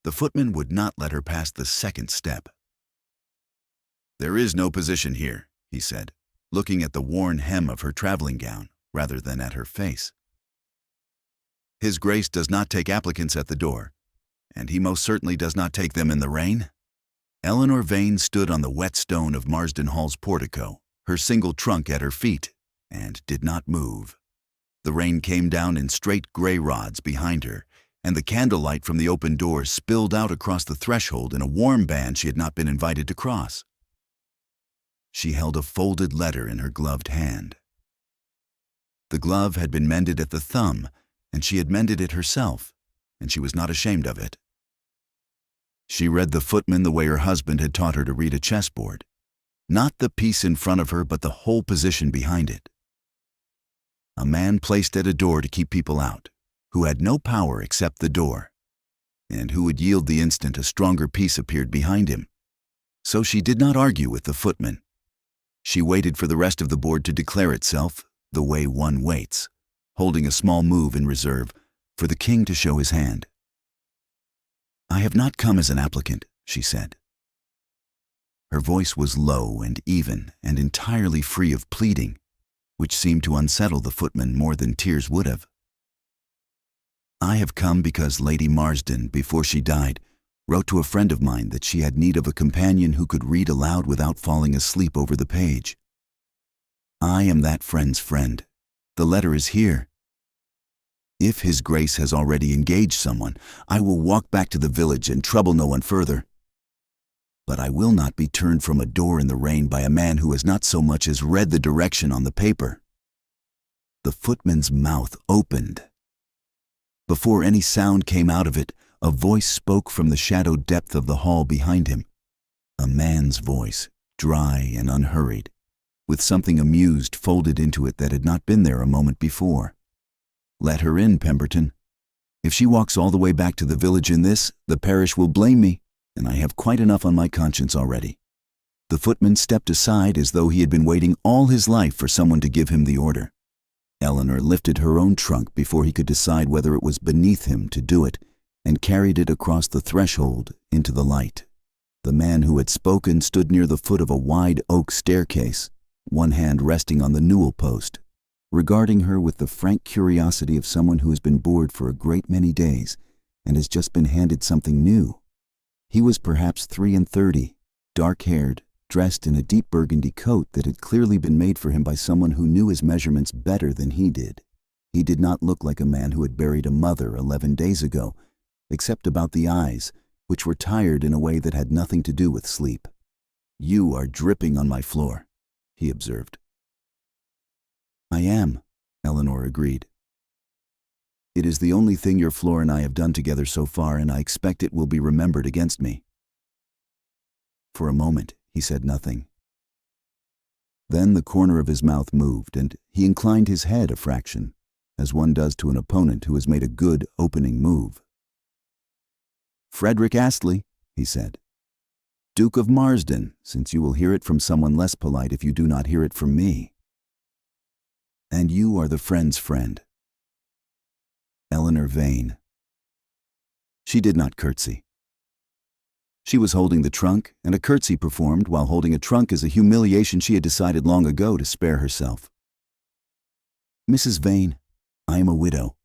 The footman would not let her pass the second step. "There is no position here," he said, looking at the worn hem of her traveling gown rather than at her face. "His Grace does not take applicants at the door, and he most certainly does not take them in the rain." Eleanor Vane stood on the wet stone of Marsden Hall's portico, her single trunk at her feet, and did not move. The rain came down in straight gray rods behind her, and the candlelight from the open door spilled out across the threshold in a warm band she had not been invited to cross. She held a folded letter in her gloved hand. The glove had been mended at the thumb, and she had mended it herself, and she was not ashamed of it. She read the footman the way her husband had taught her to read a chessboard, not the piece in front of her but the whole position behind it. A man placed at a door to keep people out, who had no power except the door, and who would yield the instant a stronger piece appeared behind him. So she did not argue with the footman. She waited for the rest of the board to declare itself the way one waits, holding a small move in reserve for the king to show his hand. "I have not come as an applicant," she said. Her voice was low and even and entirely free of pleading, which seemed to unsettle the footman more than tears would have. "I have come because Lady Marsden, before she died, wrote to a friend of mine that she had need of a companion who could read aloud without falling asleep over the page. I am that friend's friend. The letter is here. If His Grace has already engaged someone, I will walk back to the village and trouble no one further. But I will not be turned from a door in the rain by a man who has not so much as read the direction on the paper." The footman's mouth opened. Before any sound came out of it, a voice spoke from the shadowed depth of the hall behind him. A man's voice, dry and unhurried, with something amused folded into it that had not been there a moment before. "Let her in, Pemberton. If she walks all the way back to the village in this, the parish will blame me, and I have quite enough on my conscience already." The footman stepped aside as though he had been waiting all his life for someone to give him the order. Eleanor lifted her own trunk before he could decide whether it was beneath him to do it, and carried it across the threshold into the light. The man who had spoken stood near the foot of a wide oak staircase, one hand resting on the newel post, regarding her with the frank curiosity of someone who has been bored for a great many days and has just been handed something new. He was perhaps 33, dark-haired, dressed in a deep burgundy coat that had clearly been made for him by someone who knew his measurements better than he did. He did not look like a man who had buried a mother 11 days ago, except about the eyes, which were tired in a way that had nothing to do with sleep. "You are dripping on my floor," he observed. "I am," Eleanor agreed. "It is the only thing your floor and I have done together so far, and I expect it will be remembered against me." For a moment, he said nothing. Then the corner of his mouth moved, and he inclined his head a fraction, as one does to an opponent who has made a good opening move. "Frederick Astley," he said. "Duke of Marsden, since you will hear it from someone less polite if you do not hear it from me. And you are the friend's friend." Eleanor Vane. She did not curtsy. She was holding the trunk, and a curtsy performed while holding a trunk is a humiliation she had decided long ago to spare herself. "Mrs. Vane, I am a widow."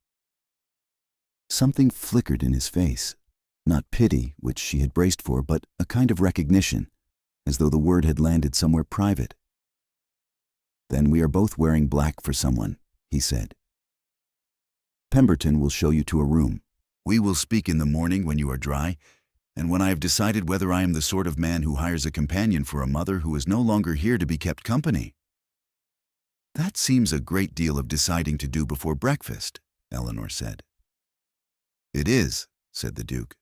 Something flickered in his face, not pity, which she had braced for, but a kind of recognition, as though the word had landed somewhere private. "Then we are both wearing black for someone," he said. "Pemberton will show you to a room. We will speak in the morning when you are dry, and when I have decided whether I am the sort of man who hires a companion for a mother who is no longer here to be kept company." "That seems a great deal of deciding to do before breakfast," Eleanor said. "It is," said the Duke.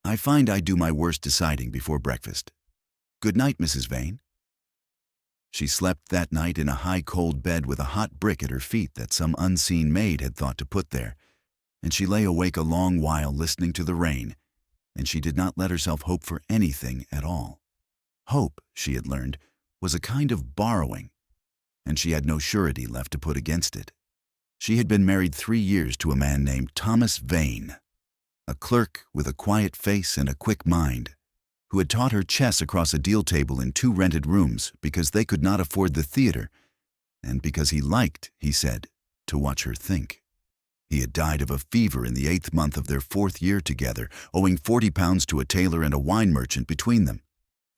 "I find I do my worst deciding before breakfast. Good night, Mrs. Vane." She slept that night in a high cold bed with a hot brick at her feet that some unseen maid had thought to put there, and she lay awake a long while listening to the rain, and she did not let herself hope for anything at all. Hope, she had learned, was a kind of borrowing, and she had no surety left to put against it. She had been married 3 years to a man named Thomas Vane, a clerk with a quiet face and a quick mind, who had taught her chess across a deal table in 2 rented rooms because they could not afford the theater, and because he liked, he said, to watch her think. He had died of a fever in the 8th month of their 4th year together, owing £40 to a tailor and a wine merchant between them,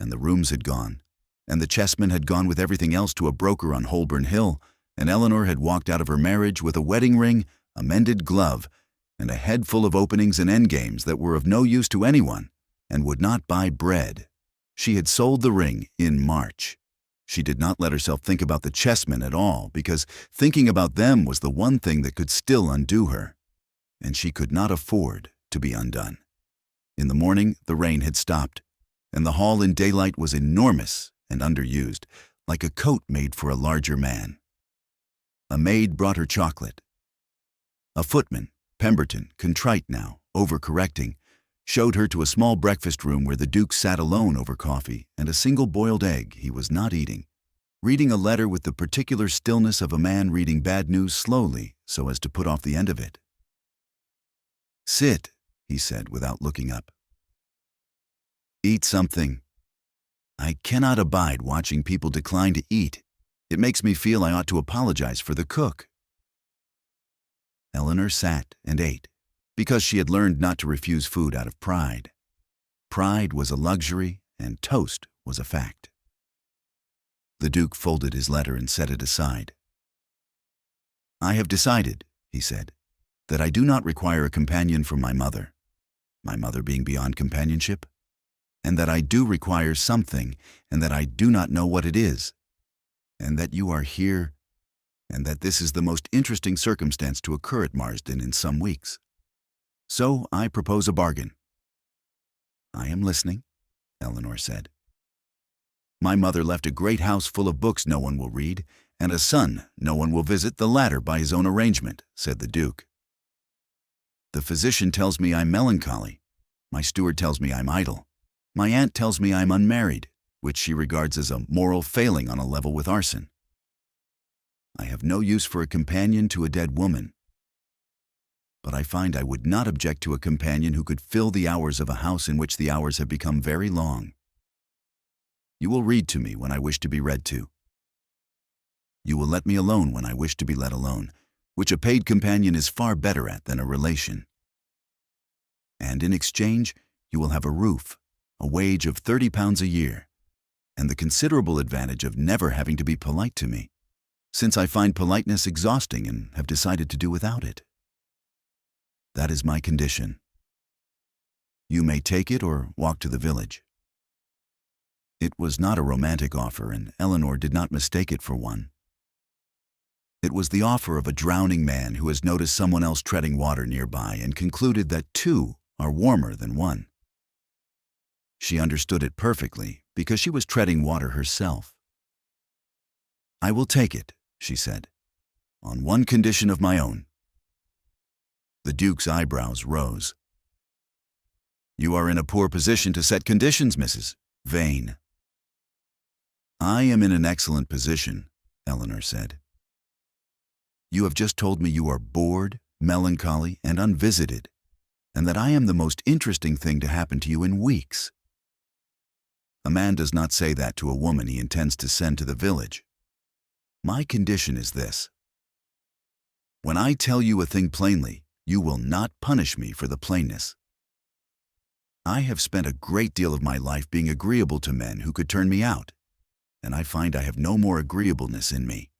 and the rooms had gone, and the chessmen had gone with everything else to a broker on Holborn Hill, and Eleanor had walked out of her marriage with a wedding ring, a mended glove, and a head full of openings and endgames that were of no use to anyone, and would not buy bread. She had sold the ring in March. She did not let herself think about the chessmen at all, because thinking about them was the one thing that could still undo her. And she could not afford to be undone. In the morning, the rain had stopped, and the hall in daylight was enormous and underused, like a coat made for a larger man. A maid brought her chocolate. A footman, Pemberton, contrite now, overcorrecting, showed her to a small breakfast room where the Duke sat alone over coffee and a single boiled egg he was not eating, reading a letter with the particular stillness of a man reading bad news slowly so as to put off the end of it. "Sit," he said without looking up. "Eat something. I cannot abide watching people decline to eat. It makes me feel I ought to apologize for the cook." Eleanor sat and ate, because she had learned not to refuse food out of pride. Pride was a luxury, and toast was a fact. The Duke folded his letter and set it aside. "I have decided," he said, "that I do not require a companion from my mother being beyond companionship, and that I do require something, and that I do not know what it is, and that you are here, and that this is the most interesting circumstance to occur at Marsden in some weeks. So I propose a bargain." "I am listening," Eleanor said. "My mother left a great house full of books no one will read, and a son no one will visit, the latter by his own arrangement," said the Duke. "The physician tells me I'm melancholy. My steward tells me I'm idle. My aunt tells me I'm unmarried, which she regards as a moral failing on a level with arson. I have no use for a companion to a dead woman. But I find I would not object to a companion who could fill the hours of a house in which the hours have become very long. You will read to me when I wish to be read to. You will let me alone when I wish to be let alone, which a paid companion is far better at than a relation. And in exchange, you will have a roof, a wage of £30 a year, and the considerable advantage of never having to be polite to me, since I find politeness exhausting and have decided to do without it. That is my condition. You may take it or walk to the village." It was not a romantic offer, and Eleanor did not mistake it for one. It was the offer of a drowning man who has noticed someone else treading water nearby and concluded that 2 are warmer than 1. She understood it perfectly because she was treading water herself. "I will take it," she said, "on one condition of my own." The Duke's eyebrows rose. "You are in a poor position to set conditions, Mrs. Vane." "I am in an excellent position," Eleanor said. "You have just told me you are bored, melancholy, and unvisited, and that I am the most interesting thing to happen to you in weeks. A man does not say that to a woman he intends to send to the village. My condition is this. When I tell you a thing plainly, you will not punish me for the plainness. I have spent a great deal of my life being agreeable to men who could turn me out, and I find I have no more agreeableness in me.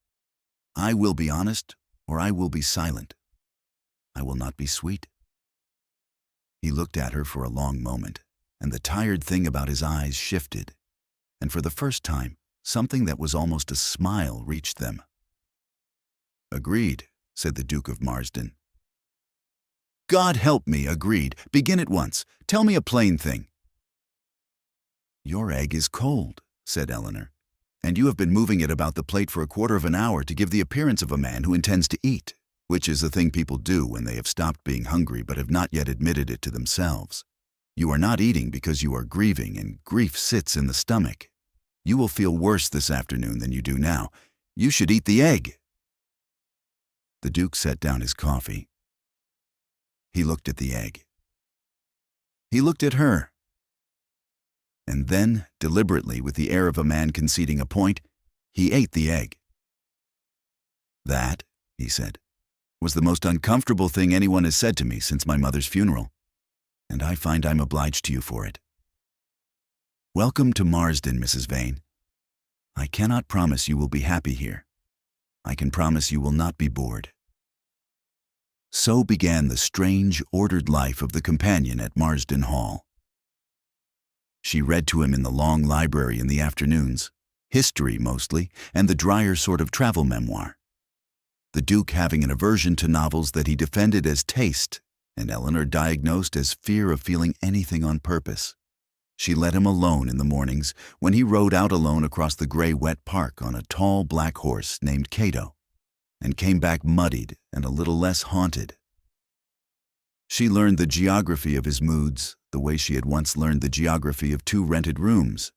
I will be honest, or I will be silent. I will not be sweet." He looked at her for a long moment, and the tired thing about his eyes shifted, and for the first time, something that was almost a smile reached them. "Agreed," said the Duke of Marsden. "God help me, agreed. Begin at once. Tell me a plain thing." "Your egg is cold," said Eleanor, "and you have been moving it about the plate for a quarter of an hour to give the appearance of a man who intends to eat, which is the thing people do when they have stopped being hungry but have not yet admitted it to themselves. You are not eating because you are grieving, and grief sits in the stomach. You will feel worse this afternoon than you do now. You should eat the egg." The Duke set down his coffee. He looked at the egg. He looked at her. And then, deliberately, with the air of a man conceding a point, he ate the egg. "That," he said, "was the most uncomfortable thing anyone has said to me since my mother's funeral, and I find I'm obliged to you for it. Welcome to Marsden, Mrs. Vane. I cannot promise you will be happy here. I can promise you will not be bored." So began the strange, ordered life of the companion at Marsden Hall. She read to him in the long library in the afternoons, history mostly, and the drier sort of travel memoir. The Duke having an aversion to novels that he defended as taste, and Eleanor diagnosed as fear of feeling anything on purpose. She let him alone in the mornings when he rode out alone across the gray wet park on a tall black horse named Cato, and came back muddied and a little less haunted. She learned the geography of his moods the way she had once learned the geography of 2 rented rooms.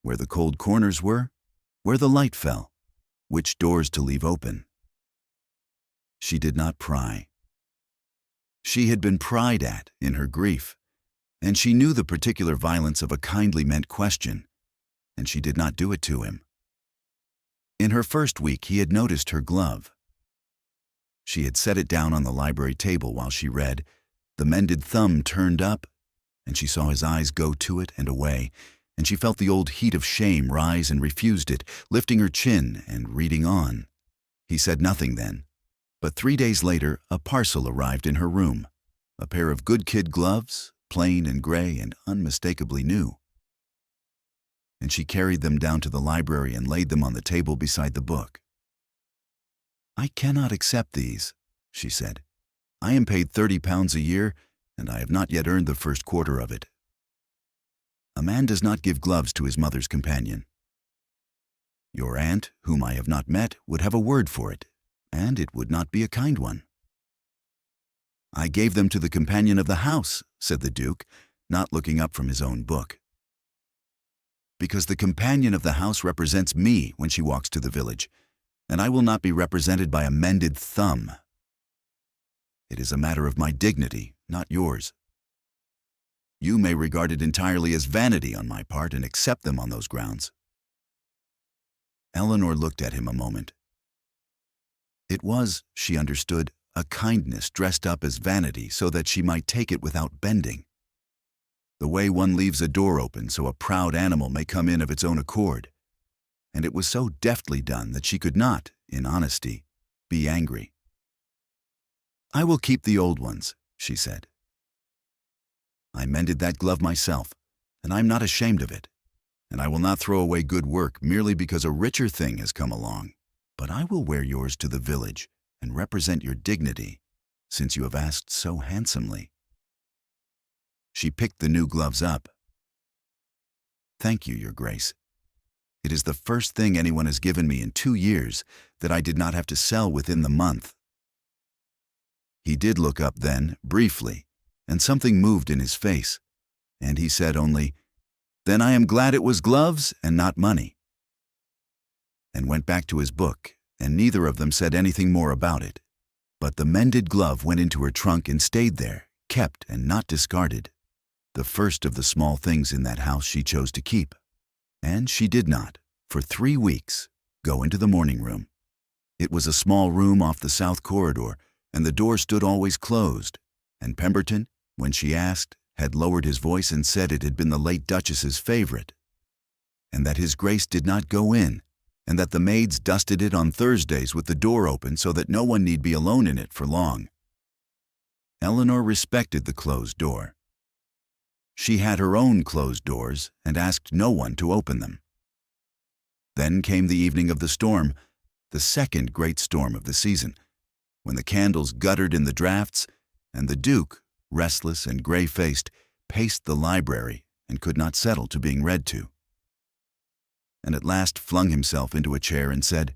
Where the cold corners were, where the light fell, which doors to leave open. She did not pry. She had been pried at in her grief, and she knew the particular violence of a kindly meant question, and she did not do it to him. In her first week he had noticed her glove. She had set it down on the library table while she read, the mended thumb turned up, and she saw his eyes go to it and away, and she felt the old heat of shame rise and refused it, lifting her chin and reading on. He said nothing then, but 3 days later a parcel arrived in her room, a pair of good kid gloves, plain and gray and unmistakably new. And she carried them down to the library and laid them on the table beside the book. "I cannot accept these," she said. "I am paid £30 a year, and I have not yet earned the first quarter of it. A man does not give gloves to his mother's companion. Your aunt, whom I have not met, would have a word for it, and it would not be a kind one." "I gave them to the companion of the house," said the Duke, not looking up from his own book. "Because the companion of the house represents me when she walks to the village, and I will not be represented by a mended thumb. It is a matter of my dignity, not yours. You may regard it entirely as vanity on my part and accept them on those grounds." Eleanor looked at him a moment. It was, she understood, a kindness dressed up as vanity so that she might take it without bending. The way one leaves a door open so a proud animal may come in of its own accord. And it was so deftly done that she could not, in honesty, be angry. "I will keep the old ones," she said. "I mended that glove myself, and I am not ashamed of it. And I will not throw away good work merely because a richer thing has come along. But I will wear yours to the village and represent your dignity, since you have asked so handsomely." She picked the new gloves up. "Thank you, Your Grace. It is the first thing anyone has given me in 2 years that I did not have to sell within the month." He did look up then, briefly, and something moved in his face, and he said only, "Then I am glad it was gloves and not money," and went back to his book, and neither of them said anything more about it. But the mended glove went into her trunk and stayed there, kept and not discarded, the first of the small things in that house she chose to keep. And she did not, for 3 weeks, go into the morning room. It was a small room off the south corridor, and the door stood always closed, and Pemberton, when she asked, had lowered his voice and said it had been the late Duchess's favorite, and that his Grace did not go in, and that the maids dusted it on Thursdays with the door open so that no one need be alone in it for long. Eleanor respected the closed door. She had her own closed doors and asked no one to open them. Then came the evening of the storm, the second great storm of the season, when the candles guttered in the drafts, and the Duke, restless and gray-faced, paced the library and could not settle to being read to, and at last flung himself into a chair and said,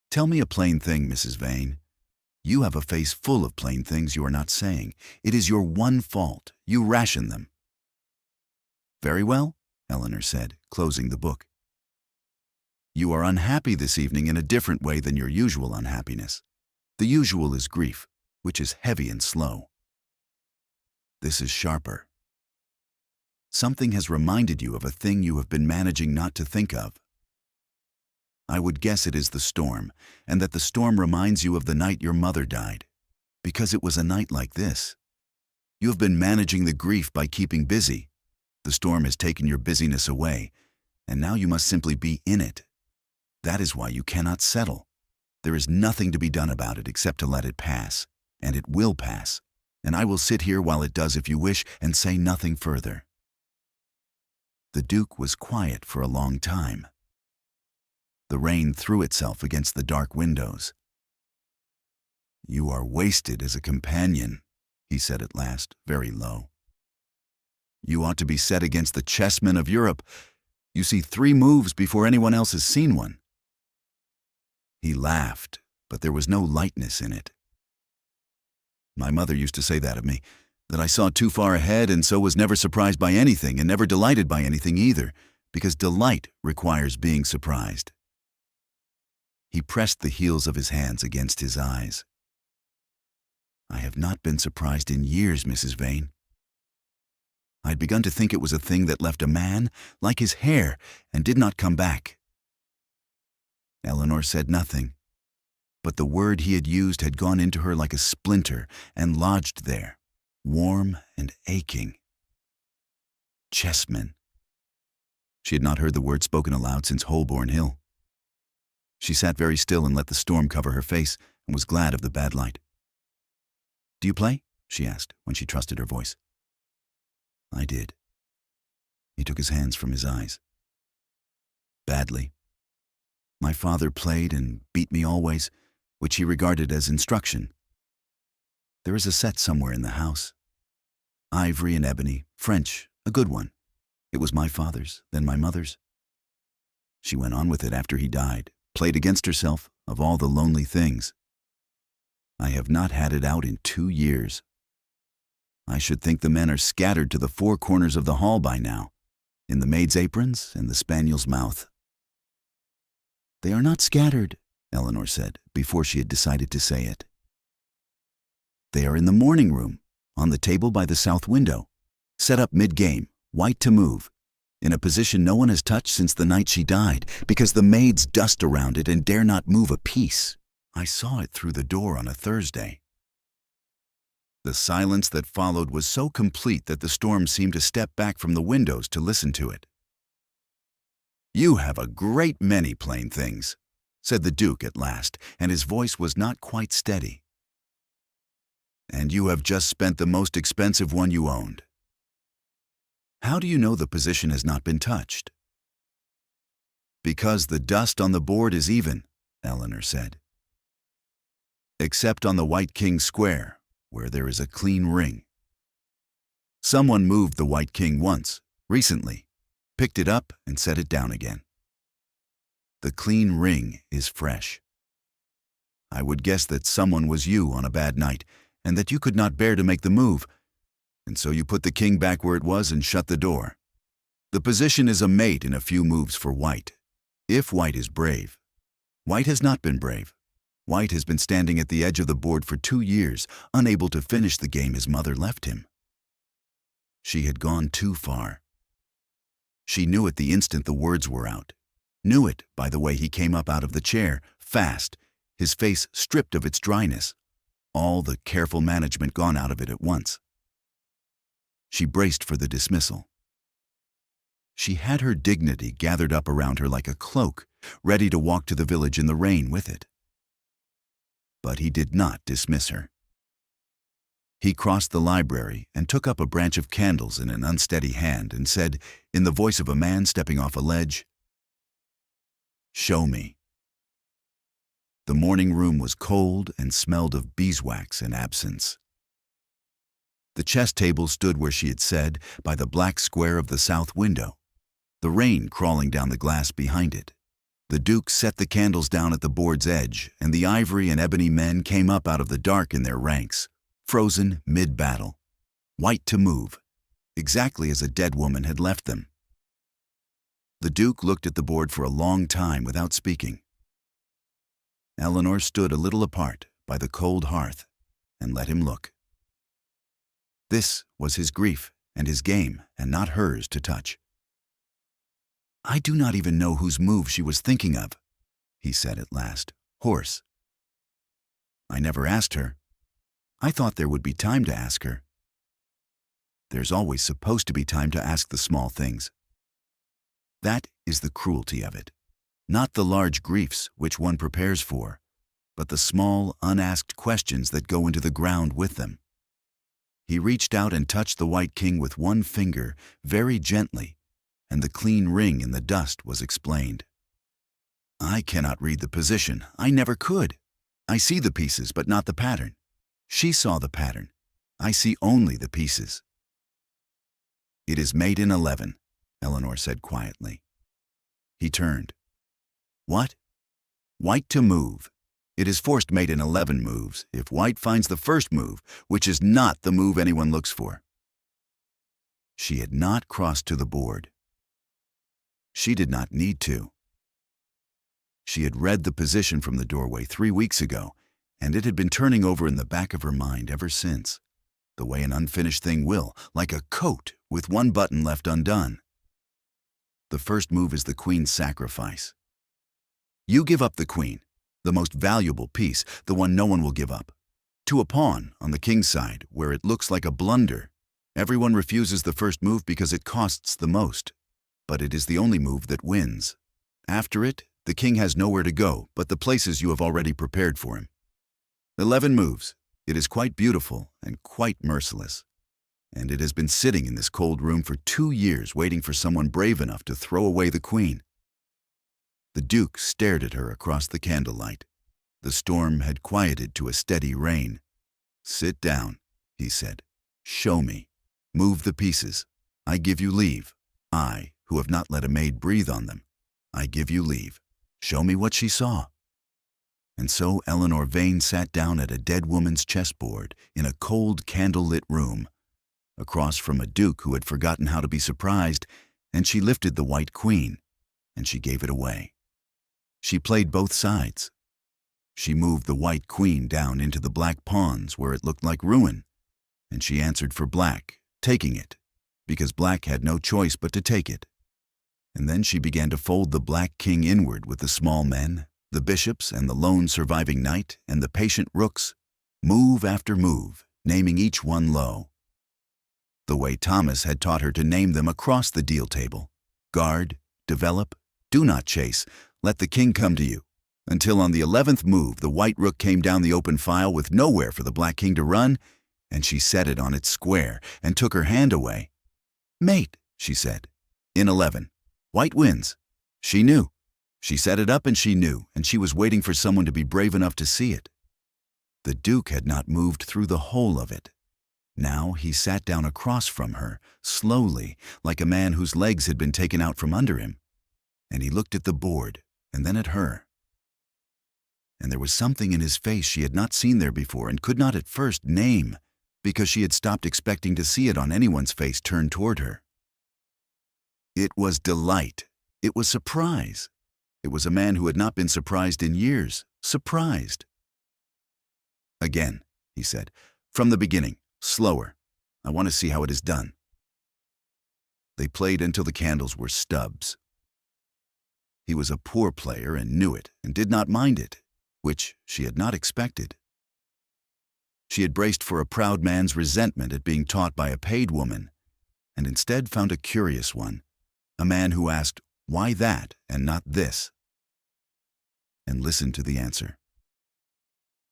"Tell me a plain thing, Mrs. Vane. You have a face full of plain things you are not saying. It is your one fault. You ration them." "Very well," Eleanor said, closing the book. "You are unhappy this evening in a different way than your usual unhappiness. The usual is grief, which is heavy and slow. This is sharper. Something has reminded you of a thing you have been managing not to think of. I would guess it is the storm, and that the storm reminds you of the night your mother died, because it was a night like this. You have been managing the grief by keeping busy. The storm has taken your busyness away, and now you must simply be in it. That is why you cannot settle. There is nothing to be done about it except to let it pass, and it will pass, and I will sit here while it does if you wish and say nothing further. The Duke was quiet for a long time. The rain threw itself against the dark windows. "You are wasted as a companion," he said at last, very low. "You ought to be set against the chessmen of Europe. You see 3 moves before anyone else has seen one." He laughed, but there was no lightness in it. "My mother used to say that of me, that I saw too far ahead and so was never surprised by anything and never delighted by anything either, because delight requires being surprised." He pressed the heels of his hands against his eyes. "I have not been surprised in years, Mrs. Vane. I'd begun to think it was a thing that left a man, like his hair, and did not come back." Eleanor said nothing, but the word he had used had gone into her like a splinter and lodged there, warm and aching. Chessmen. She had not heard the word spoken aloud since Holborn Hill. She sat very still and let the storm cover her face, and was glad of the bad light. "Do you play?" she asked, when she trusted her voice. "I did." He took his hands from his eyes. "Badly. My father played and beat me always, which he regarded as instruction. There is a set somewhere in the house. Ivory and ebony, French, a good one. It was my father's, then my mother's. She went on with it after he died, played against herself, of all the lonely things. I have not had it out in 2 years. I should think the men are scattered to the 4 corners of the hall by now, in the maid's aprons and the spaniel's mouth." "They are not scattered," Eleanor said, before she had decided to say it. "They are in the morning room, on the table by the south window, set up mid-game, white to move, in a position no one has touched since the night she died, because the maids dust around it and dare not move a piece. I saw it through the door on a Thursday." The silence that followed was so complete that the storm seemed to step back from the windows to listen to it. "You have a great many plain things," said the Duke at last, and his voice was not quite steady. "And you have just spent the most expensive one you owned. How do you know the position has not been touched?" "Because the dust on the board is even," Eleanor said. "Except on the white king square, where there is a clean ring. Someone moved the white king once, recently, picked it up and set it down again. The clean ring is fresh. I would guess that someone was you on a bad night, and that you could not bear to make the move, and so you put the king back where it was and shut the door. The position is a mate in a few moves for white, if white is brave. White has not been brave. White has been standing at the edge of the board for 2 years, unable to finish the game his mother left him. She had gone too far. She knew it the instant the words were out, knew it by the way he came up out of the chair, fast, his face stripped of its dryness, all the careful management gone out of it at once. She braced for the dismissal. She had her dignity gathered up around her like a cloak, ready to walk to the village in the rain with it. But he did not dismiss her. He crossed the library and took up a branch of candles in an unsteady hand and said, in the voice of a man stepping off a ledge, "Show me." The morning room was cold and smelled of beeswax and absinthe. The chess table stood where she had said, by the black square of the south window, the rain crawling down the glass behind it. The Duke set the candles down at the board's edge, and the ivory and ebony men came up out of the dark in their ranks, frozen mid-battle, white to move, exactly as a dead woman had left them. The Duke looked at the board for a long time without speaking. Eleanor stood a little apart by the cold hearth and let him look. This was his grief and his game, and not hers to touch. "I do not even know whose move she was thinking of," he said at last, hoarse. "I never asked her. I thought there would be time to ask her." There's always supposed to be time to ask the small things. That is the cruelty of it. Not the large griefs which one prepares for, but the small, unasked questions that go into the ground with them. He reached out and touched the White King with one finger, very gently, and the clean ring in the dust was explained. "I cannot read the position. I never could. I see the pieces, but not the pattern. She saw the pattern. I see only the pieces." "It is mate in 11, Eleanor said quietly. He turned. "What?" "White to move. It is forced mate in 11 moves if white finds the first move, which is not the move anyone looks for." She had not crossed to the board. She did not need to. She had read the position from the doorway 3 weeks ago, and it had been turning over in the back of her mind ever since, the way an unfinished thing will, like a coat with one button left undone. The first move is the queen's sacrifice. You give up the queen, the most valuable piece, the one no one will give up, to a pawn on the king's side where it looks like a blunder. Everyone refuses the first move because it costs the most, but it is the only move that wins. After it, the king has nowhere to go but the places you have already prepared for him. 11 moves. It is quite beautiful and quite merciless. And it has been sitting in this cold room for 2 years waiting for someone brave enough to throw away the queen. The Duke stared at her across the candlelight. The storm had quieted to a steady rain. "Sit down," he said. "Show me. Move the pieces. I give you leave. I, who have not let a maid breathe on them. I give you leave. Show me what she saw." And so Eleanor Vane sat down at a dead woman's chessboard in a cold, candle-lit room, across from a duke who had forgotten how to be surprised, and she lifted the white queen, and she gave it away. She played both sides. She moved the white queen down into the black pawns where it looked like ruin, and she answered for black, taking it, because black had no choice but to take it. And then she began to fold the black king inward with the small men, the bishops and the lone surviving knight and the patient rooks, move after move, naming each one low. The way Thomas had taught her to name them across the deal table. Guard, develop, do not chase, let the king come to you. Until on the 11th move, the white rook came down the open file with nowhere for the black king to run, and she set it on its square and took her hand away. "Mate," she said, "in 11. White wins." She knew. She set it up and she knew, and she was waiting for someone to be brave enough to see it. The Duke had not moved through the whole of it. Now he sat down across from her, slowly, like a man whose legs had been taken out from under him, and he looked at the board and then at her. And there was something in his face she had not seen there before and could not at first name, because she had stopped expecting to see it on anyone's face turned toward her. It was delight. It was surprise. It was a man who had not been surprised in years. Surprised. "Again," he said, "from the beginning. Slower. I want to see how it is done." They played until the candles were stubs. He was a poor player and knew it and did not mind it, which she had not expected. She had braced for a proud man's resentment at being taught by a paid woman, and instead found a curious one, a man who asked, "Why that and not this?" and listened to the answer.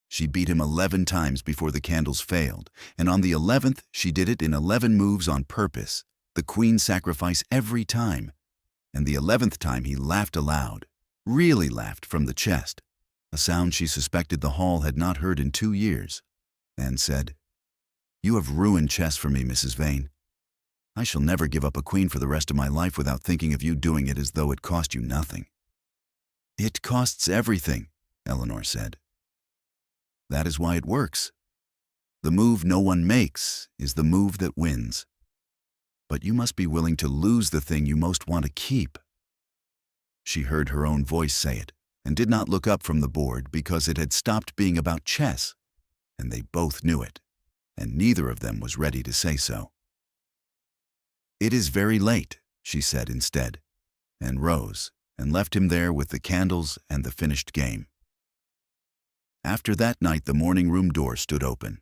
She beat him 11 times before the candles failed, and on the 11th she did it in 11 moves on purpose, the queen sacrifice every time, and the 11th time he laughed aloud, really laughed from the chest, a sound she suspected the hall had not heard in 2 years, and said, "You have ruined chess for me, Mrs. Vane. I shall never give up a queen for the rest of my life without thinking of you doing it as though it cost you nothing." "It costs everything," Eleanor said. "That is why it works. The move no one makes is the move that wins. But you must be willing to lose the thing you most want to keep." She heard her own voice say it, and did not look up from the board because it had stopped being about chess, and they both knew it. and neither of them was ready to say so. "It is very late," she said instead, and rose and left him there with the candles and the finished game. After that night, the morning room door stood open.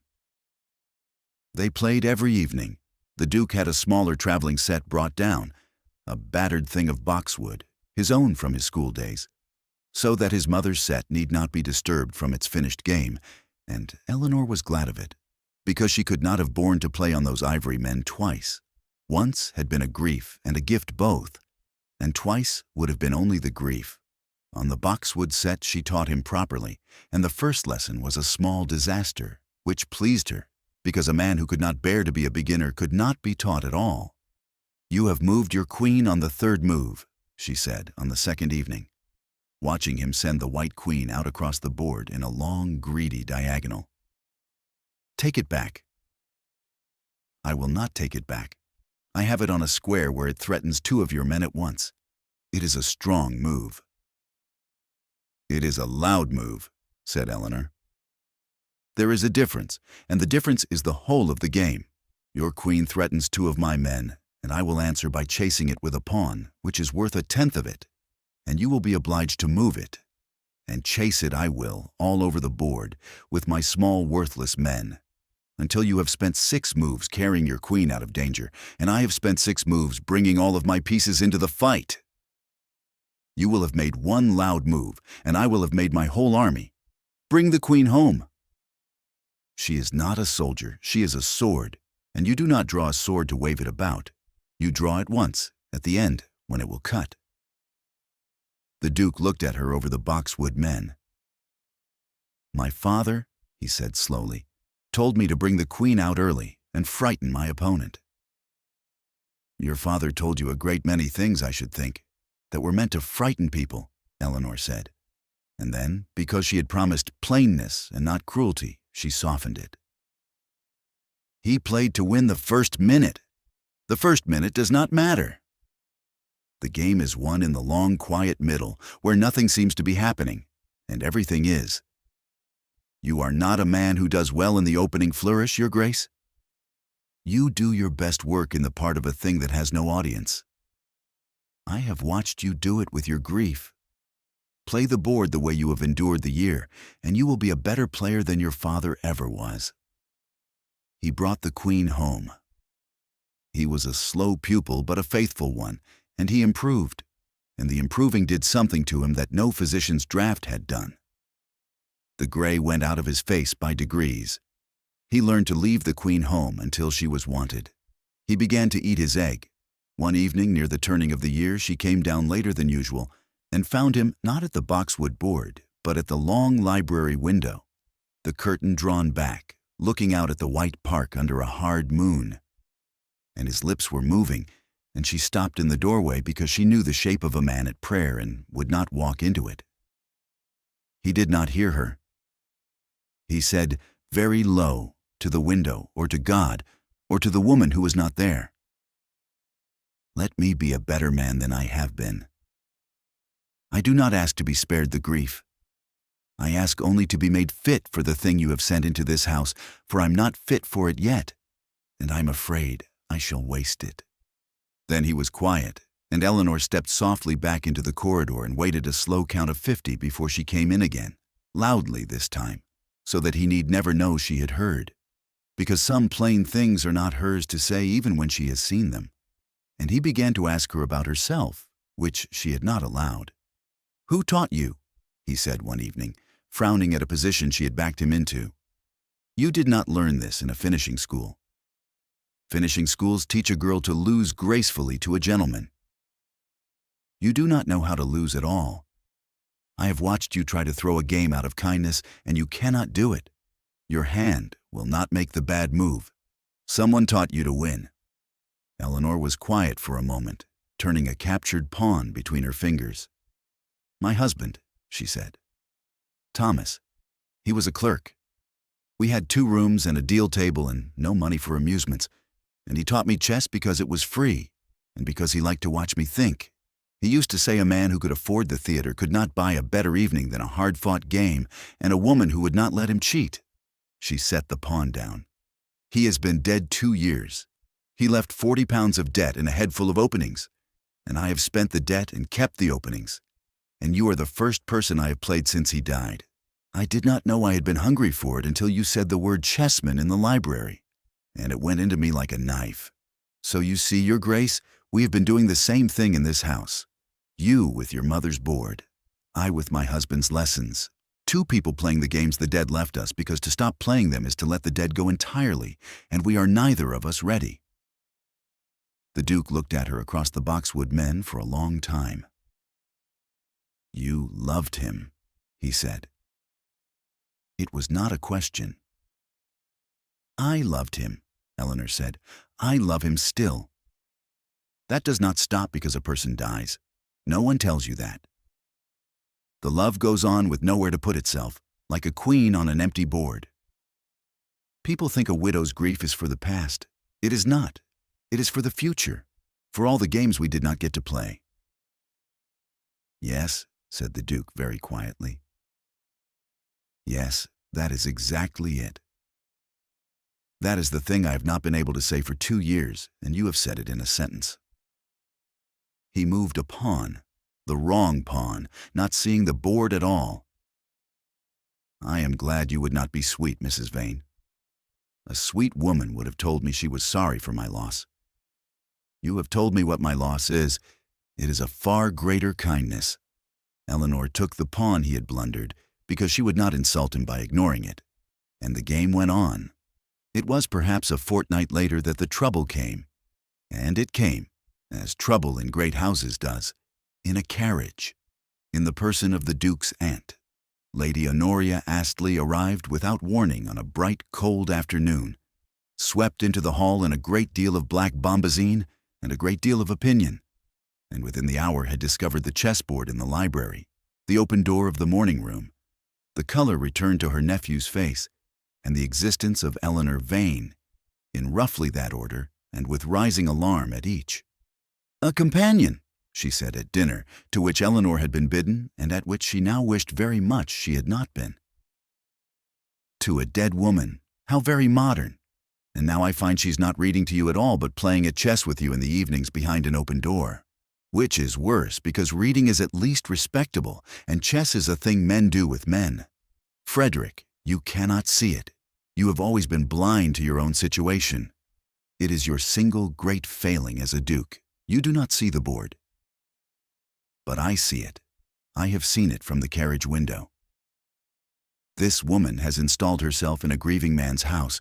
They played every evening. The Duke had a smaller traveling set brought down, a battered thing of boxwood, his own from his school days, so that his mother's set need not be disturbed from its finished game, and Eleanor was glad of it, because she could not have borne to play on those ivory men twice. Once had been a grief and a gift both, and twice would have been only the grief. On the boxwood set she taught him properly, and the first lesson was a small disaster, which pleased her, because a man who could not bear to be a beginner could not be taught at all. "You have moved your queen on the third move," she said on the second evening, watching him send the white queen out across the board in a long, greedy diagonal. "Take it back." "I will not take it back. I have it on a square where it threatens two of your men at once. It is a strong move." "It is a loud move," said Eleanor. "There is a difference, and the difference is the whole of the game. Your queen threatens two of my men, and I will answer by chasing it with a pawn, which is worth a tenth of it, and you will be obliged to move it. And chase it I will, all over the board, with my small worthless men, until you have spent 6 moves carrying your queen out of danger, and I have spent 6 moves bringing all of my pieces into the fight. You will have made one loud move, and I will have made my whole army. Bring the queen home." "She is not a soldier, she is a sword, and you do not draw a sword to wave it about. You draw it once, at the end, when it will cut." The Duke looked at her over the boxwood men. "My father," he said slowly, "told me to bring the queen out early and frighten my opponent." "Your father told you a great many things, I should think, that were meant to frighten people," Eleanor said. And then, because she had promised plainness and not cruelty, she softened it. "He played to win the first minute. The first minute does not matter. The game is won in the long, quiet middle, where nothing seems to be happening, and everything is. You are not a man who does well in the opening flourish, Your Grace. You do your best work in the part of a thing that has no audience. I have watched you do it with your grief. Play the board the way you have endured the year, and you will be a better player than your father ever was." He brought the queen home. He was a slow pupil but a faithful one, and he improved, and the improving did something to him that no physician's draught had done. The gray went out of his face by degrees. He learned to leave the queen home until she was wanted. He began to eat his egg. One evening near the turning of the year she came down later than usual and found him not at the boxwood board, but at the long library window, the curtain drawn back, looking out at the white park under a hard moon. And his lips were moving, and she stopped in the doorway because she knew the shape of a man at prayer and would not walk into it. He did not hear her. He said very low to the window or to God or to the woman who was not there, "Let me be a better man than I have been. I do not ask to be spared the grief. I ask only to be made fit for the thing you have sent into this house, for I'm not fit for it yet, and I'm afraid I shall waste it." Then he was quiet, and Eleanor stepped softly back into the corridor and waited a slow count of 50 before she came in again, loudly this time, so that he need never know she had heard, because some plain things are not hers to say even when she has seen them. And he began to ask her about herself, which she had not allowed. "Who taught you?" he said one evening, frowning at a position she had backed him into. "You did not learn this in a finishing school. Finishing schools teach a girl to lose gracefully to a gentleman. You do not know how to lose at all. I have watched you try to throw a game out of kindness, and you cannot do it. Your hand will not make the bad move. Someone taught you to win." Eleanor was quiet for a moment, turning a captured pawn between her fingers. "My husband," she said. "Thomas. He was a clerk. We had 2 rooms and a deal table and no money for amusements, and he taught me chess because it was free and because he liked to watch me think. He used to say a man who could afford the theater could not buy a better evening than a hard-fought game and a woman who would not let him cheat." She set the pawn down. He has been dead 2 years. He left 40 pounds of debt and a head full of openings, and I have spent the debt and kept the openings. And you are the first person I have played since he died. I did not know I had been hungry for it until you said the word chessman in the library, and it went into me like a knife. So you see, Your Grace, we have been doing the same thing in this house. You with your mother's board, I with my husband's lessons. 2 people playing the games the dead left us, because to stop playing them is to let the dead go entirely, and we are neither of us ready. The Duke looked at her across the boxwood men for a long time. You loved him, he said. It was not a question. I loved him, Eleanor said. I love him still. That does not stop because a person dies. No one tells you that. The love goes on with nowhere to put itself, like a queen on an empty board. People think a widow's grief is for the past. It is not. It is for the future, for all the games we did not get to play. Yes, said the Duke very quietly. Yes, that is exactly it. That is the thing I have not been able to say for 2 years, and you have said it in a sentence. He moved a pawn, the wrong pawn, not seeing the board at all. I am glad you would not be sweet, Mrs. Vane. A sweet woman would have told me she was sorry for my loss. You have told me what my loss is. It is a far greater kindness. Eleanor took the pawn he had blundered, because she would not insult him by ignoring it, and the game went on. It was perhaps a fortnight later that the trouble came, and it came, as trouble in great houses does, in a carriage, in the person of the Duke's aunt. Lady Honoria Astley arrived without warning on a bright, cold afternoon, swept into the hall in a great deal of black bombazine and a great deal of opinion, and within the hour had discovered the chessboard in the library, the open door of the morning room. The color returned to her nephew's face, and the existence of Eleanor Vane, in roughly that order and with rising alarm at each. A companion, she said at dinner, to which Eleanor had been bidden and at which she now wished very much she had not been. To a dead woman, how very modern. And now I find she's not reading to you at all, but playing at chess with you in the evenings behind an open door. Which is worse, because reading is at least respectable, and chess is a thing men do with men. Frederick, you cannot see it. You have always been blind to your own situation. It is your single great failing as a duke. You do not see the board. But I see it. I have seen it from the carriage window. This woman has installed herself in a grieving man's house,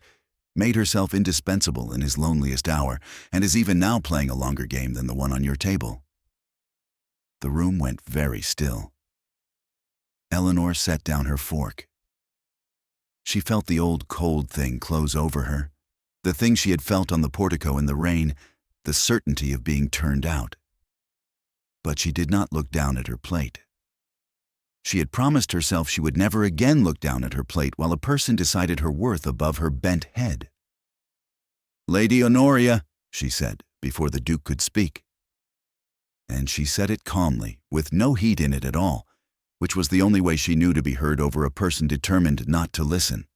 made herself indispensable in his loneliest hour, and is even now playing a longer game than the one on your table. The room went very still. Eleanor set down her fork. She felt the old cold thing close over her, the thing she had felt on the portico in the rain, the certainty of being turned out. But she did not look down at her plate. She had promised herself she would never again look down at her plate while a person decided her worth above her bent head. Lady Honoria, she said, before the Duke could speak. And she said it calmly, with no heat in it at all, which was the only way she knew to be heard over a person determined not to listen.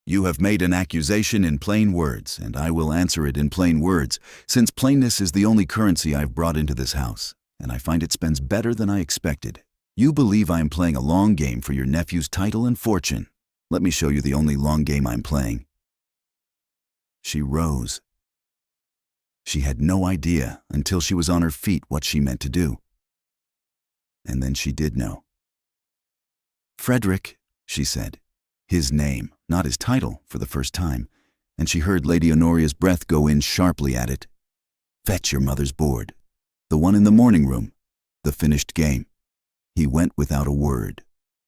You have made an accusation in plain words, and I will answer it in plain words, since plainness is the only currency I've brought into this house, and I find it spends better than I expected. You believe I am playing a long game for your nephew's title and fortune. Let me show you the only long game I'm playing. She rose. She had no idea until she was on her feet what she meant to do. And then she did know. Frederick, she said, his name, not his title, for the first time, and she heard Lady Honoria's breath go in sharply at it. Fetch your mother's board. The one in the morning room. The finished game. He went without a word.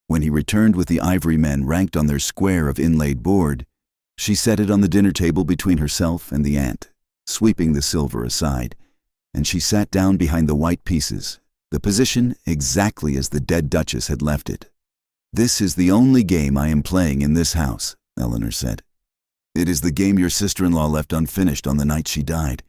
When he returned with the ivory men ranked on their square of inlaid board, she set it on the dinner table between herself and the aunt, sweeping the silver aside, and she sat down behind the white pieces, the position exactly as the dead Duchess had left it. This is the only game I am playing in this house, Eleanor said. It is the game your sister-in-law left unfinished on the night she died.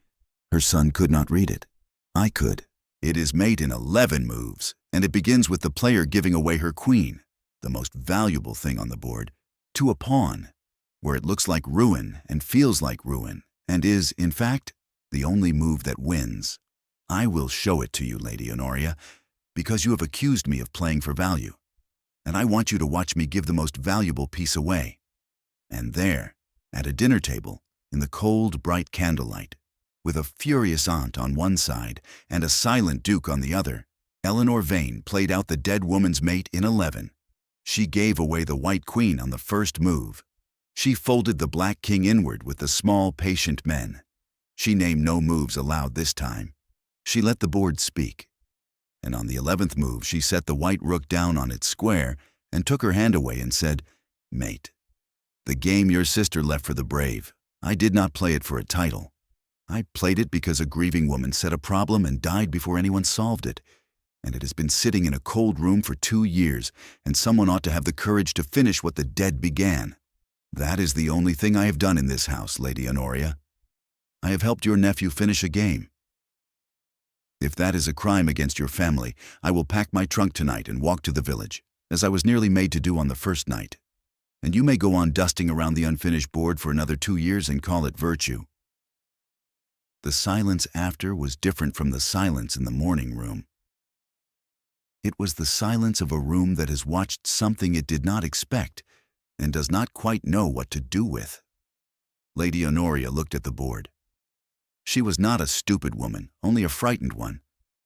Her son could not read it. I could. It is made in 11 moves, and it begins with the player giving away her queen, the most valuable thing on the board, to a pawn. where it looks like ruin and feels like ruin, and is, in fact, the only move that wins. I will show it to you, Lady Honoria, because you have accused me of playing for value, and I want you to watch me give the most valuable piece away. And there, at a dinner table, in the cold, bright candlelight, with a furious aunt on one side and a silent duke on the other, Eleanor Vane played out the dead woman's mate in 11. She gave away the white queen on the first move. She folded the black king inward with the small, patient men. She named no moves allowed this time. She let the board speak. And on the 11th move, she set the white rook down on its square and took her hand away and said, "Mate, the game your sister left for the brave. I did not play it for a title. I played it because a grieving woman set a problem and died before anyone solved it. And it has been sitting in a cold room for 2 years, and someone ought to have the courage to finish what the dead began. That is the only thing I have done in this house, Lady Honoria. I have helped your nephew finish a game. If that is a crime against your family, I will pack my trunk tonight and walk to the village, as I was nearly made to do on the first night. And you may go on dusting around the unfinished board for another 2 years and call it virtue." The silence after was different from the silence in the morning room. It was the silence of a room that has watched something it did not expect and does not quite know what to do with. Lady Honoria looked at the board. She was not a stupid woman, only a frightened one,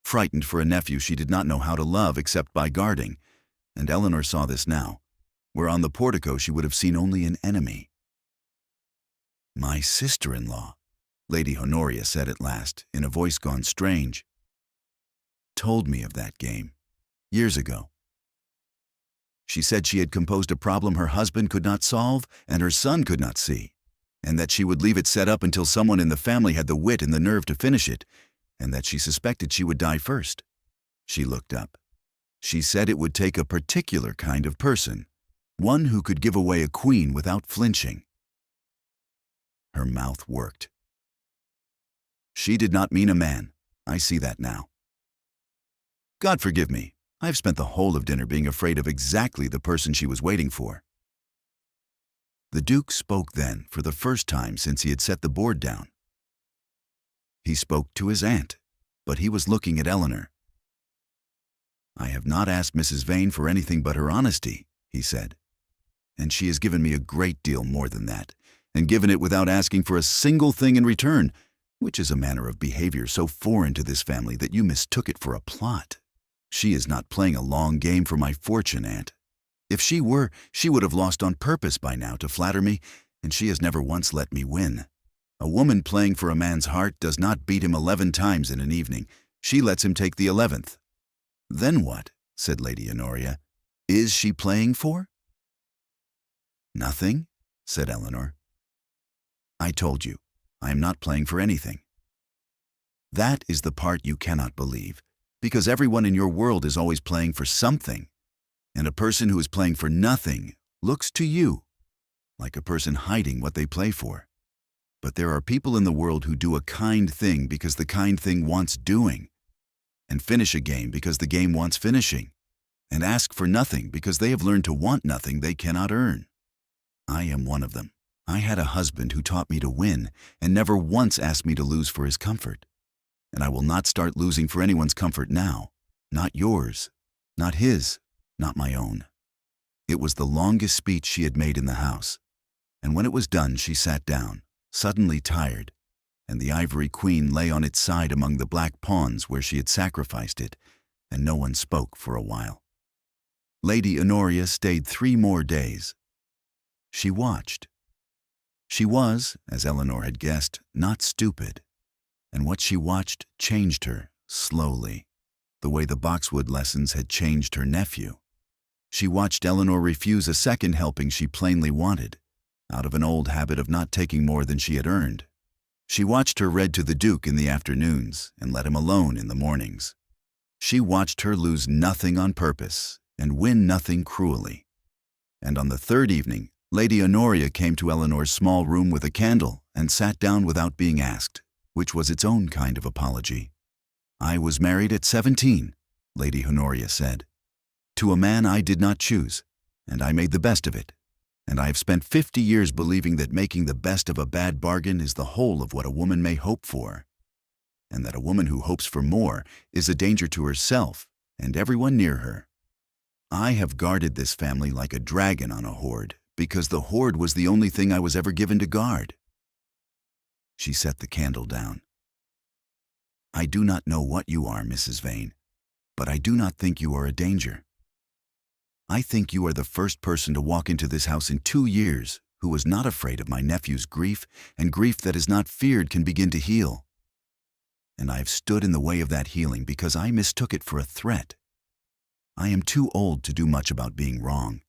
frightened for a nephew she did not know how to love except by guarding, and Eleanor saw this now, where on the portico she would have seen only an enemy. "My sister-in-law," Lady Honoria said at last, in a voice gone strange, "told me of that game, years ago. She said she had composed a problem her husband could not solve and her son could not see, and that she would leave it set up until someone in the family had the wit and the nerve to finish it, and that she suspected she would die first. She looked up. She said it would take a particular kind of person, one who could give away a queen without flinching." Her mouth worked. "She did not mean a man. I see that now. God forgive me, I have spent the whole of dinner being afraid of exactly the person she was waiting for." The Duke spoke then for the first time since he had set the board down. He spoke to his aunt, but he was looking at Eleanor. "I have not asked Mrs. Vane for anything but her honesty," he said, "and she has given me a great deal more than that, and given it without asking for a single thing in return, which is a manner of behavior so foreign to this family that you mistook it for a plot. She is not playing a long game for my fortune, Aunt. If she were, she would have lost on purpose by now to flatter me, and she has never once let me win. A woman playing for a man's heart does not beat him 11 times in an evening. She lets him take the 11th. "Then what?" said Lady Honoria. "Is she playing for?" "Nothing," said Eleanor. "I told you, I am not playing for anything. That is the part you cannot believe, because everyone in your world is always playing for something, and a person who is playing for nothing looks to you like a person hiding what they play for. But there are people in the world who do a kind thing because the kind thing wants doing, and finish a game because the game wants finishing, and ask for nothing because they have learned to want nothing they cannot earn. I am one of them. I had a husband who taught me to win and never once asked me to lose for his comfort. And I will not start losing for anyone's comfort now. Not yours, not his, not my own." It was the longest speech she had made in the house, and when it was done she sat down, suddenly tired, and the ivory queen lay on its side among the black pawns where she had sacrificed it, and no one spoke for a while. Lady Honoria stayed 3 more days. She watched. She was, as Eleanor had guessed, not stupid, and what she watched changed her, slowly, the way the boxwood lessons had changed her nephew. She watched Eleanor refuse a second helping she plainly wanted, out of an old habit of not taking more than she had earned. She watched her read to the Duke in the afternoons and let him alone in the mornings. She watched her lose nothing on purpose and win nothing cruelly. And on the 3rd evening, Lady Honoria came to Eleanor's small room with a candle and sat down without being asked, which was its own kind of apology. "I was married at 17, Lady Honoria said, "to a man I did not choose, and I made the best of it. And I have spent 50 years believing that making the best of a bad bargain is the whole of what a woman may hope for, and that a woman who hopes for more is a danger to herself and everyone near her. I have guarded this family like a dragon on a hoard, because the hoard was the only thing I was ever given to guard. She set the candle down. I do not know what you are, Mrs. Vane, but I do not think you are a danger. I think you are the first person to walk into this house in 2 years who was not afraid of my nephew's grief, and grief that is not feared can begin to heal. And I have stood in the way of that healing because I mistook it for a threat. I am too old to do much about being wrong,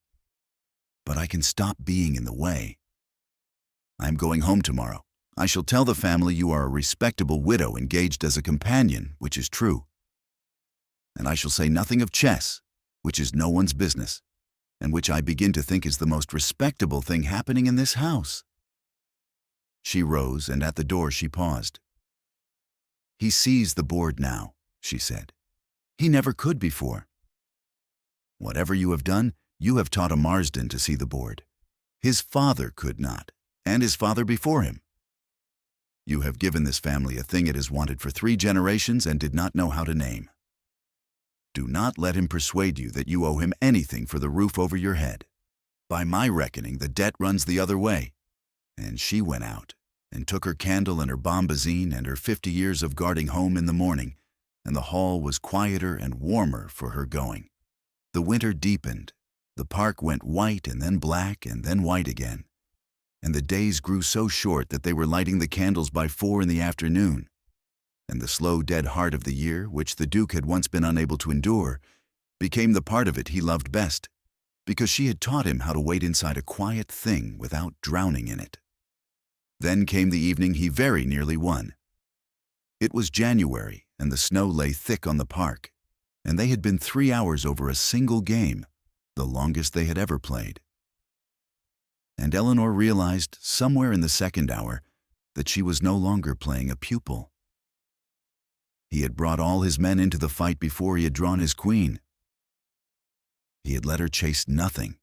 but I can stop being in the way. I am going home tomorrow. I shall tell the family you are a respectable widow engaged as a companion, which is true. And I shall say nothing of chess, which is no one's business, and which I begin to think is the most respectable thing happening in this house. She rose, and at the door she paused. He sees the board now, she said. He never could before. Whatever you have done, you have taught a Marsden to see the board. His father could not, and his father before him. You have given this family a thing it has wanted for 3 generations and did not know how to name. Do not let him persuade you that you owe him anything for the roof over your head. By my reckoning, the debt runs the other way. And she went out and took her candle and her bombazine and her 50 years of guarding home in the morning, and the hall was quieter and warmer for her going. The winter deepened. The park went white and then black and then white again. And the days grew so short that they were lighting the candles by 4 in the afternoon. And the slow, dead heart of the year, which the Duke had once been unable to endure, became the part of it he loved best, because she had taught him how to wait inside a quiet thing without drowning in it. Then came the evening he very nearly won. It was January, and the snow lay thick on the park, and they had been 3 hours over a single game, the longest they had ever played. And Eleanor realized, somewhere in the second hour, that she was no longer playing a pupil. He had brought all his men into the fight before he had drawn his queen. He had let her chase nothing.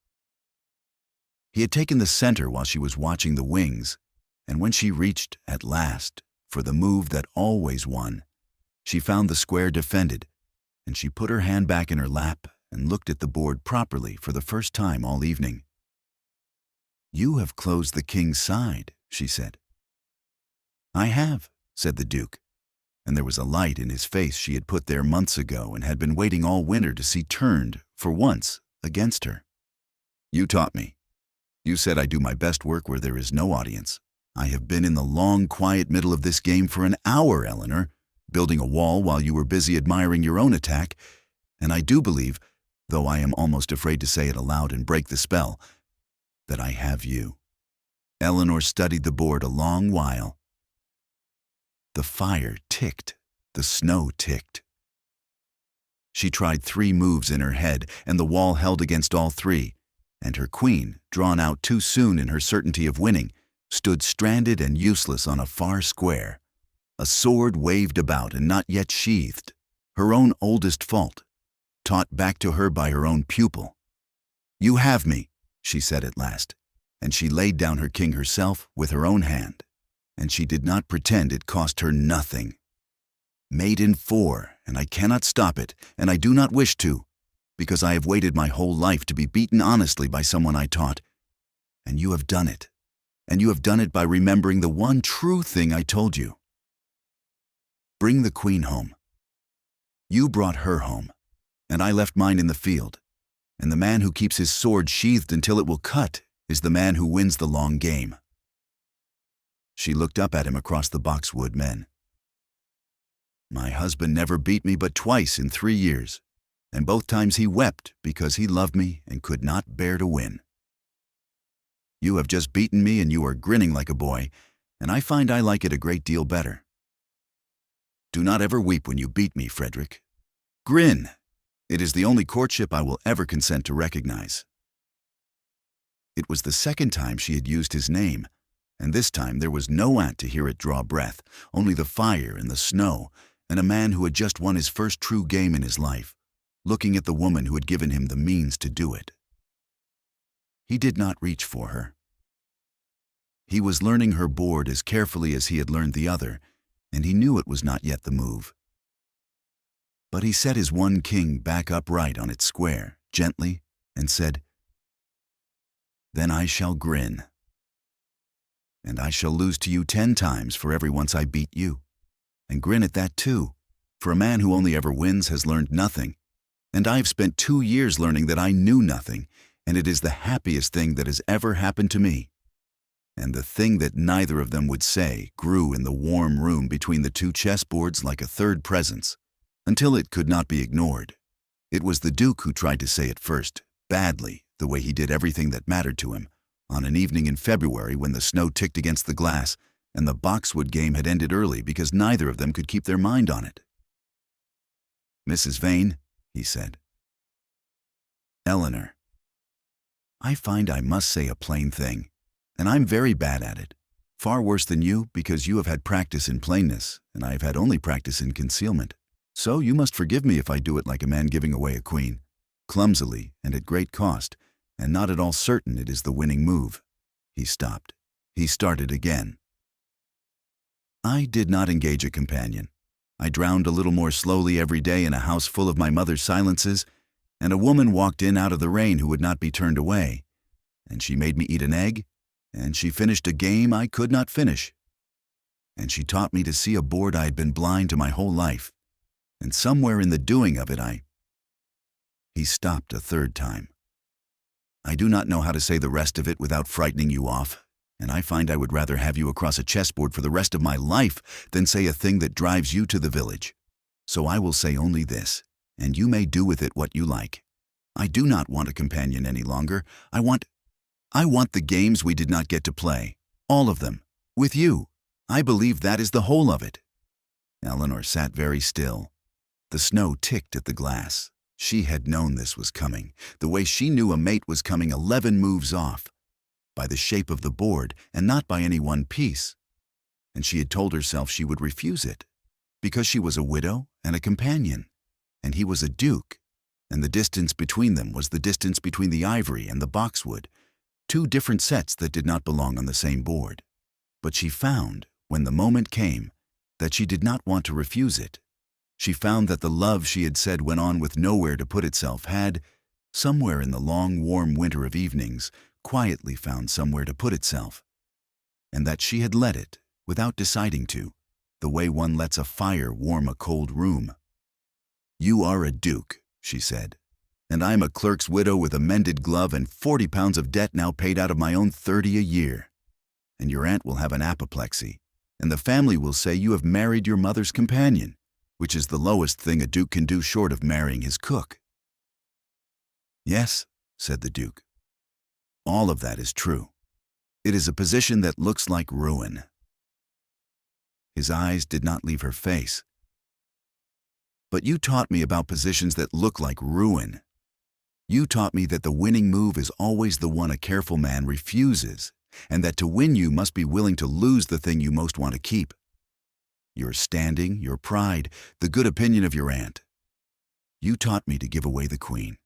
He had taken the center while she was watching the wings, and when she reached, at last, for the move that always won, she found the square defended, and she put her hand back in her lap and looked at the board properly for the first time all evening. You have closed the king's side, she said. I have, said the Duke, and there was a light in his face she had put there months ago and had been waiting all winter to see turned, for once, against her. You taught me. You said I do my best work where there is no audience. I have been in the long, quiet middle of this game for an hour, Eleanor, building a wall while you were busy admiring your own attack, and I do believe, though I am almost afraid to say it aloud and break the spell, that I have you. Eleanor studied the board a long while. The fire ticked, the snow ticked. She tried 3 moves in her head, and the wall held against all 3, and her queen, drawn out too soon in her certainty of winning, stood stranded and useless on a far square. A sword waved about and not yet sheathed, her own oldest fault, taught back to her by her own pupil. You have me, she said at last, and she laid down her king herself with her own hand. And she did not pretend it cost her nothing. Made in 4, and I cannot stop it, and I do not wish to, because I have waited my whole life to be beaten honestly by someone I taught. And you have done it. And you have done it by remembering the one true thing I told you. Bring the queen home. You brought her home, and I left mine in the field. And the man who keeps his sword sheathed until it will cut is the man who wins the long game. She looked up at him across the boxwood men. My husband never beat me but twice in 3 years, and both times he wept because he loved me and could not bear to win. You have just beaten me and you are grinning like a boy, and I find I like it a great deal better. Do not ever weep when you beat me, Frederick. Grin. It is the only courtship I will ever consent to recognize. It was the second time she had used his name, and this time there was no aunt to hear it draw breath, only the fire and the snow, and a man who had just won his first true game in his life, looking at the woman who had given him the means to do it. He did not reach for her. He was learning her board as carefully as he had learned the other, and he knew it was not yet the move. But he set his one king back upright on its square, gently, and said, "Then I shall grin. And I shall lose to you 10 times for every once I beat you. And grin at that too, for a man who only ever wins has learned nothing. And I've spent 2 years learning that I knew nothing, and it is the happiest thing that has ever happened to me." And the thing that neither of them would say grew in the warm room between the two chessboards like a third presence, until it could not be ignored. It was the Duke who tried to say it first, badly, the way he did everything that mattered to him, on an evening in February when the snow ticked against the glass, and the boxwood game had ended early because neither of them could keep their mind on it. "Mrs. Vane," he said. "Eleanor, I find I must say a plain thing, and I'm very bad at it. Far worse than you, because you have had practice in plainness, and I have had only practice in concealment. So you must forgive me if I do it like a man giving away a queen, clumsily and at great cost, and not at all certain it is the winning move." He stopped. He started again. "I did not engage a companion. I drowned a little more slowly every day in a house full of my mother's silences, and a woman walked in out of the rain who would not be turned away, and she made me eat an egg, and she finished a game I could not finish, and she taught me to see a board I had been blind to my whole life, and somewhere in the doing of it He stopped a third time. "I do not know how to say the rest of it without frightening you off, and I find I would rather have you across a chessboard for the rest of my life than say a thing that drives you to the village. So I will say only this, and you may do with it what you like. I do not want a companion any longer. I want the games we did not get to play, all of them, with you. I believe that is the whole of it." Eleanor sat very still. The snow ticked at the glass. She had known this was coming, the way she knew a mate was coming 11 moves off, by the shape of the board and not by any one piece. And she had told herself she would refuse it, because she was a widow and a companion, and he was a duke, and the distance between them was the distance between the ivory and the boxwood, 2 different sets that did not belong on the same board. But she found, when the moment came, that she did not want to refuse it. She found that the love she had said went on with nowhere to put itself had, somewhere in the long warm winter of evenings, quietly found somewhere to put itself, and that she had let it, without deciding to, the way one lets a fire warm a cold room. "You are a duke," she said, "and I am a clerk's widow with a mended glove and 40 pounds of debt now paid out of my own 30 a year. And your aunt will have an apoplexy, and the family will say you have married your mother's companion, which is the lowest thing a duke can do short of marrying his cook." "Yes," said the Duke. "All of that is true. It is a position that looks like ruin." His eyes did not leave her face. "But you taught me about positions that look like ruin. You taught me that the winning move is always the one a careful man refuses, and that to win you must be willing to lose the thing you most want to keep. Your standing, your pride, the good opinion of your aunt. You taught me to give away the queen."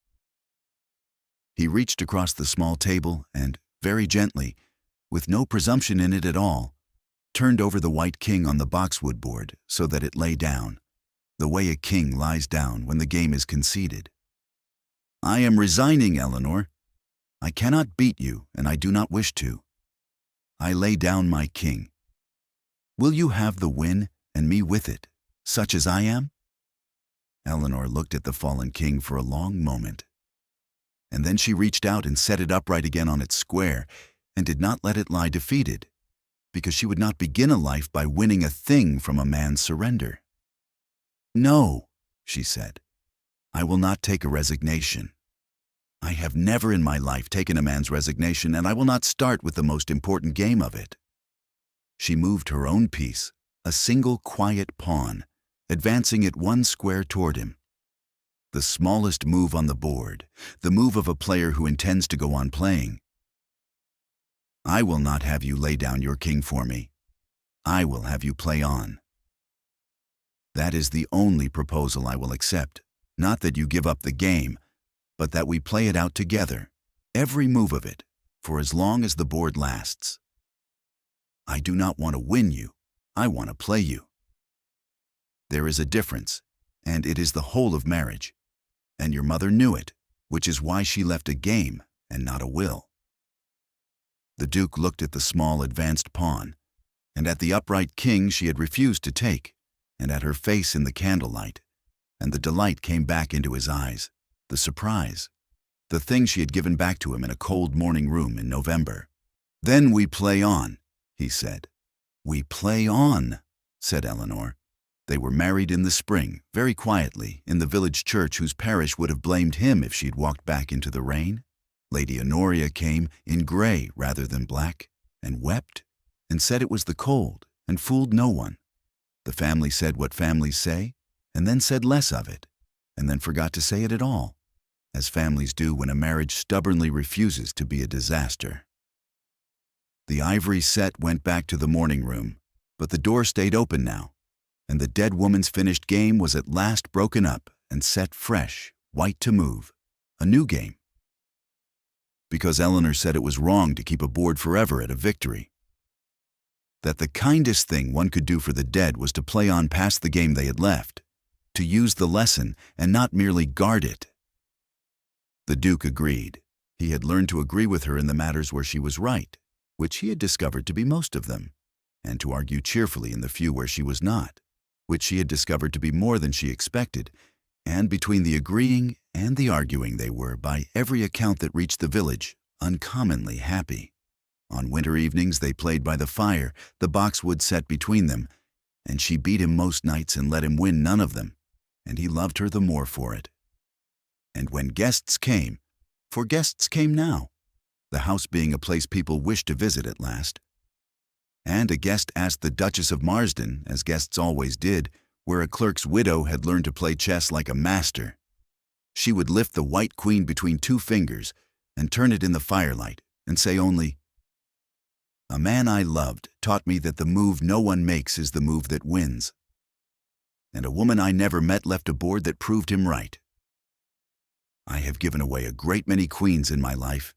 He reached across the small table and, very gently, with no presumption in it at all, turned over the white king on the boxwood board so that it lay down, the way a king lies down when the game is conceded. "I am resigning, Eleanor. I cannot beat you, and I do not wish to. I lay down my king. Will you have the win, and me with it, such as I am?" Eleanor looked at the fallen king for a long moment, and then she reached out and set it upright again on its square, and did not let it lie defeated, because she would not begin a life by winning a thing from a man's surrender. "No," she said, "I will not take a resignation. I have never in my life taken a man's resignation, and I will not start with the most important game of it." She moved her own piece, a single quiet pawn, advancing it 1 square toward him. The smallest move on the board, the move of a player who intends to go on playing. "I will not have you lay down your king for me. I will have you play on. That is the only proposal I will accept, not that you give up the game, but that we play it out together, every move of it, for as long as the board lasts. I do not want to win you, I want to play you. There is a difference, and it is the whole of marriage. And your mother knew it, which is why she left a game and not a will. The Duke looked at the small advanced pawn, and at the upright king she had refused to take, and at her face in the candlelight, and the delight came back into his eyes, the surprise, the thing she had given back to him in a cold morning room in November. "Then we play on," he said. "We play on," said Eleanor. They were married in the spring, very quietly, in the village church whose parish would have blamed him if she'd walked back into the rain. Lady Honoria came in gray rather than black, and wept, and said it was the cold, and fooled no one. The family said what families say, and then said less of it, and then forgot to say it at all, as families do when a marriage stubbornly refuses to be a disaster. The ivory set went back to the morning room, but the door stayed open now, and the dead woman's finished game was at last broken up and set fresh, white to move, a new game. Because Eleanor said it was wrong to keep a board forever at a victory. That the kindest thing one could do for the dead was to play on past the game they had left, to use the lesson and not merely guard it. The Duke agreed. He had learned to agree with her in the matters where she was right, which he had discovered to be most of them, and to argue cheerfully in the few where she was not, which she had discovered to be more than she expected, and between the agreeing and the arguing they were, by every account that reached the village, uncommonly happy. On winter evenings they played by the fire, the boxwood set between them, and she beat him most nights and let him win none of them, and he loved her the more for it. And when guests came, for guests came now, the house being a place people wished to visit at last, and a guest asked the Duchess of Marsden, as guests always did, where a clerk's widow had learned to play chess like a master. She would lift the white queen between two fingers and turn it in the firelight and say only, "A man I loved taught me that the move no one makes is the move that wins. And a woman I never met left a board that proved him right. I have given away a great many queens in my life.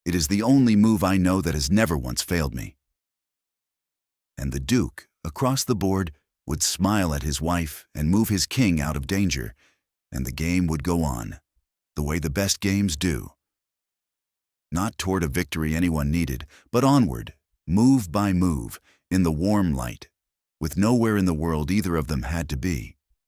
It is the only move I know that has never once failed me." And the Duke, across the board, would smile at his wife and move his king out of danger, and the game would go on, the way the best games do. Not toward a victory anyone needed, but onward, move by move, in the warm light, with nowhere in the world either of them had to be.